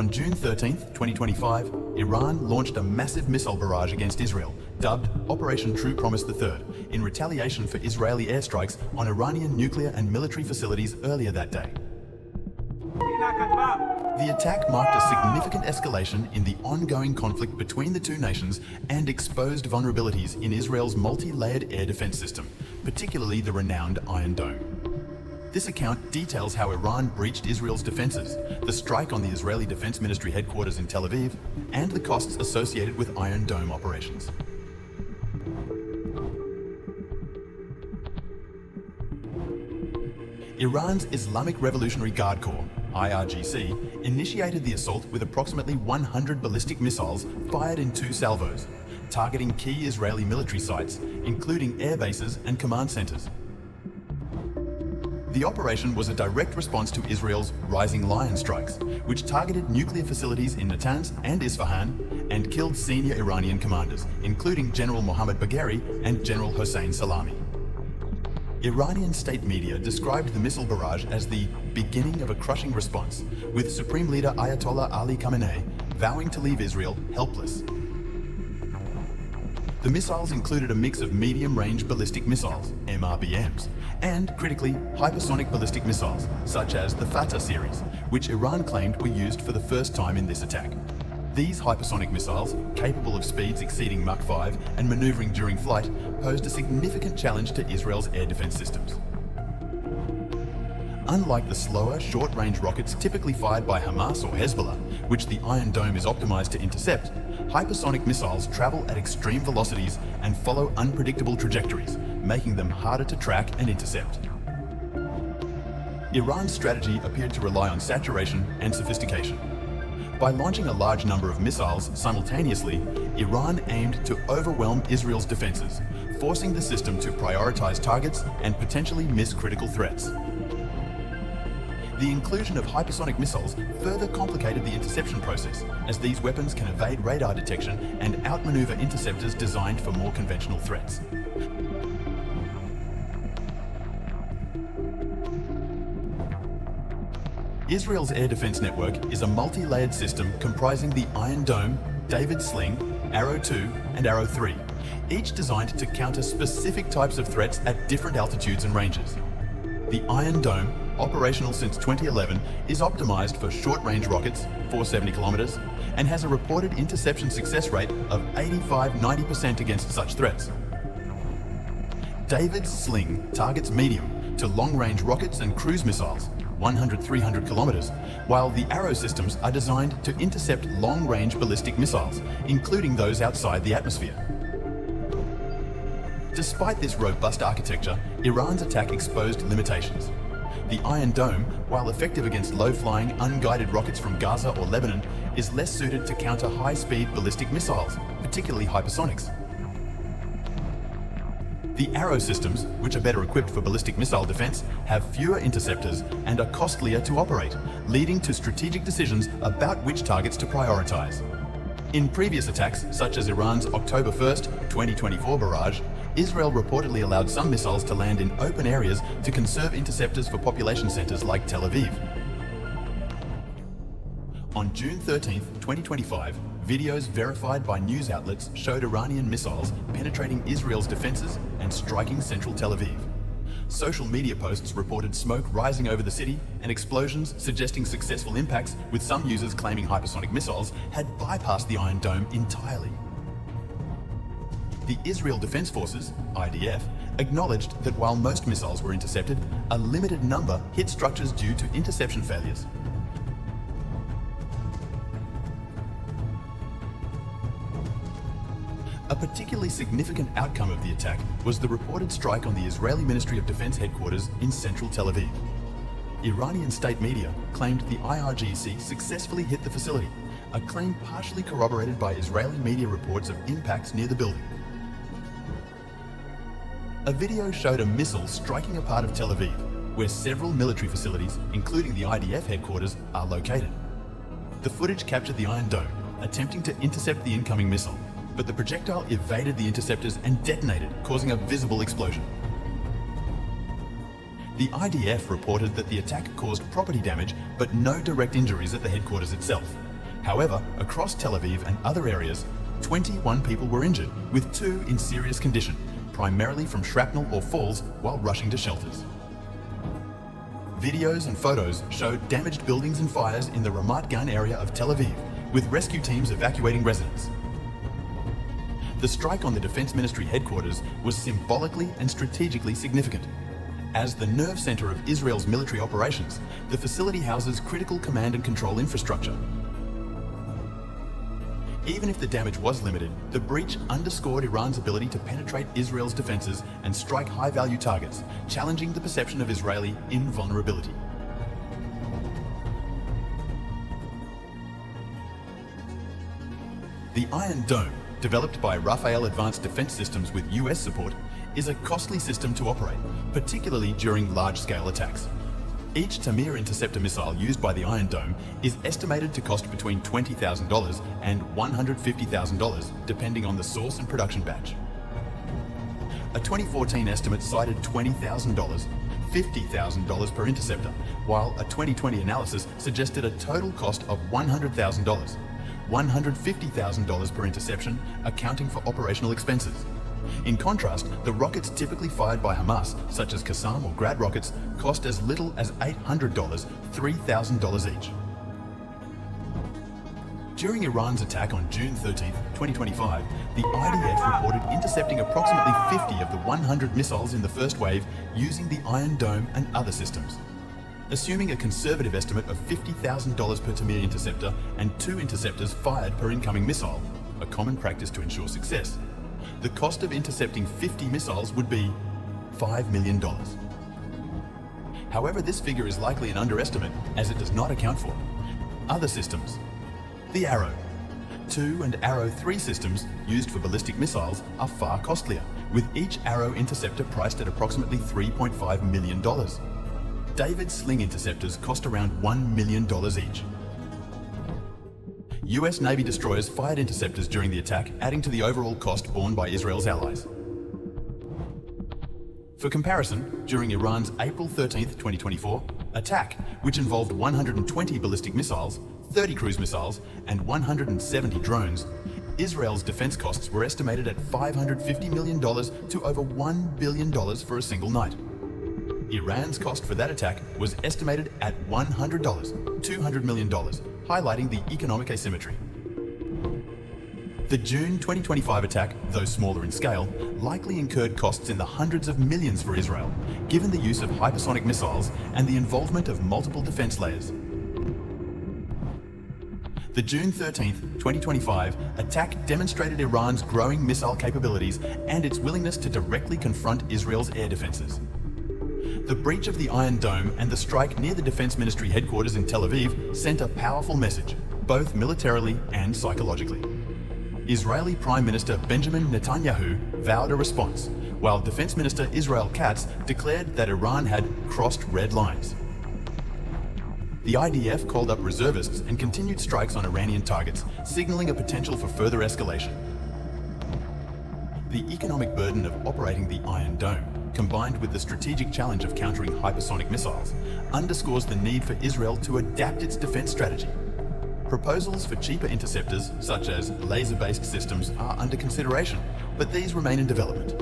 On June 13, 2025, Iran launched a massive missile barrage against Israel, dubbed Operation True Promise III, in retaliation for Israeli airstrikes on Iranian nuclear and military facilities earlier that day. The attack marked a significant escalation in the ongoing conflict between the two nations and exposed vulnerabilities in Israel's multi-layered air defense system, particularly the renowned Iron Dome. This account details how Iran breached Israel's defenses, the strike on the Israeli Defense Ministry headquarters in Tel Aviv, and the costs associated with Iron Dome operations. Iran's Islamic Revolutionary Guard Corps, IRGC, initiated the assault with approximately 100 ballistic missiles fired in 2 salvos, targeting key Israeli military sites, including air bases and command centers. The operation was a direct response to Israel's Rising Lion strikes, which targeted nuclear facilities in Natanz and Isfahan and killed senior Iranian commanders, including General Mohammad Bagheri and General Hossein Salami. Iranian state media described the missile barrage as the beginning of a crushing response, with Supreme Leader Ayatollah Ali Khamenei vowing to leave Israel helpless. The missiles included a mix of medium-range ballistic missiles, MRBMs, and, critically, hypersonic ballistic missiles, such as the Fatah series, which Iran claimed were used for the first time in this attack. These hypersonic missiles, capable of speeds exceeding Mach 5 and maneuvering during flight, posed a significant challenge to Israel's air defense systems. Unlike the slower, short-range rockets typically fired by Hamas or Hezbollah, which the Iron Dome is optimized to intercept, hypersonic missiles travel at extreme velocities and follow unpredictable trajectories, making them harder to track and intercept. Iran's strategy appeared to rely on saturation and sophistication. By launching a large number of missiles simultaneously, Iran aimed to overwhelm Israel's defenses, forcing the system to prioritize targets and potentially miss critical threats. The inclusion of hypersonic missiles further complicated the interception process, as these weapons can evade radar detection and outmaneuver interceptors designed for more conventional threats. Israel's air defense network is a multi-layered system comprising the Iron Dome, David's Sling, Arrow 2, and Arrow 3, each designed to counter specific types of threats at different altitudes and ranges. The Iron Dome, operational since 2011, is optimized for short-range rockets, 470 kilometers, and has a reported interception success rate of 85–90% against such threats. David's Sling targets medium to long-range rockets and cruise missiles, 100–300 kilometers, while the Arrow systems are designed to intercept long-range ballistic missiles, including those outside the atmosphere. Despite this robust architecture, Iran's attack exposed limitations. The Iron Dome, while effective against low-flying, unguided rockets from Gaza or Lebanon, is less suited to counter high-speed ballistic missiles, particularly hypersonics. The Arrow systems, which are better equipped for ballistic missile defense, have fewer interceptors and are costlier to operate, leading to strategic decisions about which targets to prioritize. In previous attacks, such as Iran's October 1, 2024 barrage, Israel reportedly allowed some missiles to land in open areas to conserve interceptors for population centers like Tel Aviv. On June 13, 2025, videos verified by news outlets showed Iranian missiles penetrating Israel's defenses and striking central Tel Aviv. Social media posts reported smoke rising over the city and explosions suggesting successful impacts, with some users claiming hypersonic missiles had bypassed the Iron Dome entirely. The Israel Defense Forces, IDF, acknowledged that while most missiles were intercepted, a limited number hit structures due to interception failures. A particularly significant outcome of the attack was the reported strike on the Israeli Ministry of Defense headquarters in central Tel Aviv. Iranian state media claimed the IRGC successfully hit the facility, a claim partially corroborated by Israeli media reports of impacts near the building. A video showed a missile striking a part of Tel Aviv, where several military facilities, including the IDF headquarters, are located. The footage captured the Iron Dome, attempting to intercept the incoming missile, but the projectile evaded the interceptors and detonated, causing a visible explosion. The IDF reported that the attack caused property damage, but no direct injuries at the headquarters itself, However, across Tel Aviv and other areas, 21 people were injured, with 2 in serious condition, primarily from shrapnel or falls while rushing to shelters. Videos and photos showed damaged buildings and fires in the Ramat Gan area of Tel Aviv, with rescue teams evacuating residents. The strike on the Defense Ministry headquarters was symbolically and strategically significant. As the nerve center of Israel's military operations, the facility houses critical command and control infrastructure. Even if the damage was limited, the breach underscored Iran's ability to penetrate Israel's defenses and strike high-value targets, challenging the perception of Israeli invulnerability. The Iron Dome, developed by Rafael Advanced Defense Systems with US support, is a costly system to operate, particularly during large-scale attacks. Each Tamir interceptor missile used by the Iron Dome is estimated to cost between $20,000 and $150,000, depending on the source and production batch. A 2014 estimate cited $20,000, $50,000 per interceptor, while a 2020 analysis suggested a total cost of $100,000, $150,000 per interception, accounting for operational expenses. In contrast, the rockets typically fired by Hamas, such as Qassam or Grad rockets, cost as little as $800, $3,000 each. During Iran's attack on June 13, 2025, the IDF reported intercepting approximately 50 of the 100 missiles in the first wave using the Iron Dome and other systems. Assuming a conservative estimate of $50,000 per Tamir interceptor and 2 interceptors fired per incoming missile, a common practice to ensure success, the cost of intercepting 50 missiles would be $5 million. However, this figure is likely an underestimate, as it does not account for other systems. The Arrow 2 and Arrow 3 systems used for ballistic missiles are far costlier, with each Arrow interceptor priced at approximately $3.5 million. David Sling interceptors cost around $1 million each. US Navy destroyers fired interceptors during the attack, adding to the overall cost borne by Israel's allies. For comparison, during Iran's April 13, 2024 attack, which involved 120 ballistic missiles, 30 cruise missiles, and 170 drones, Israel's defense costs were estimated at $550 million to over $1 billion for a single night. Iran's cost for that attack was estimated at $100, $200 million, highlighting the economic asymmetry. The June 2025 attack, though smaller in scale, likely incurred costs in the hundreds of millions for Israel, given the use of hypersonic missiles and the involvement of multiple defense layers. The June 13, 2025 attack demonstrated Iran's growing missile capabilities and its willingness to directly confront Israel's air defenses. The breach of the Iron Dome and the strike near the Defense Ministry headquarters in Tel Aviv sent a powerful message, both militarily and psychologically. Israeli Prime Minister Benjamin Netanyahu vowed a response, while Defense Minister Israel Katz declared that Iran had crossed red lines. The IDF called up reservists and continued strikes on Iranian targets, signaling a potential for further escalation. The economic burden of operating the Iron Dome, combined with the strategic challenge of countering hypersonic missiles, underscores the need for Israel to adapt its defense strategy. Proposals for cheaper interceptors, such as laser-based systems, are under consideration, but these remain in development.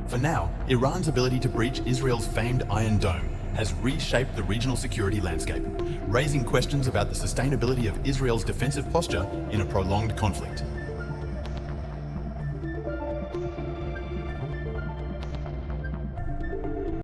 For now, Iran's ability to breach Israel's famed Iron Dome has reshaped the regional security landscape, raising questions about the sustainability of Israel's defensive posture in a prolonged conflict.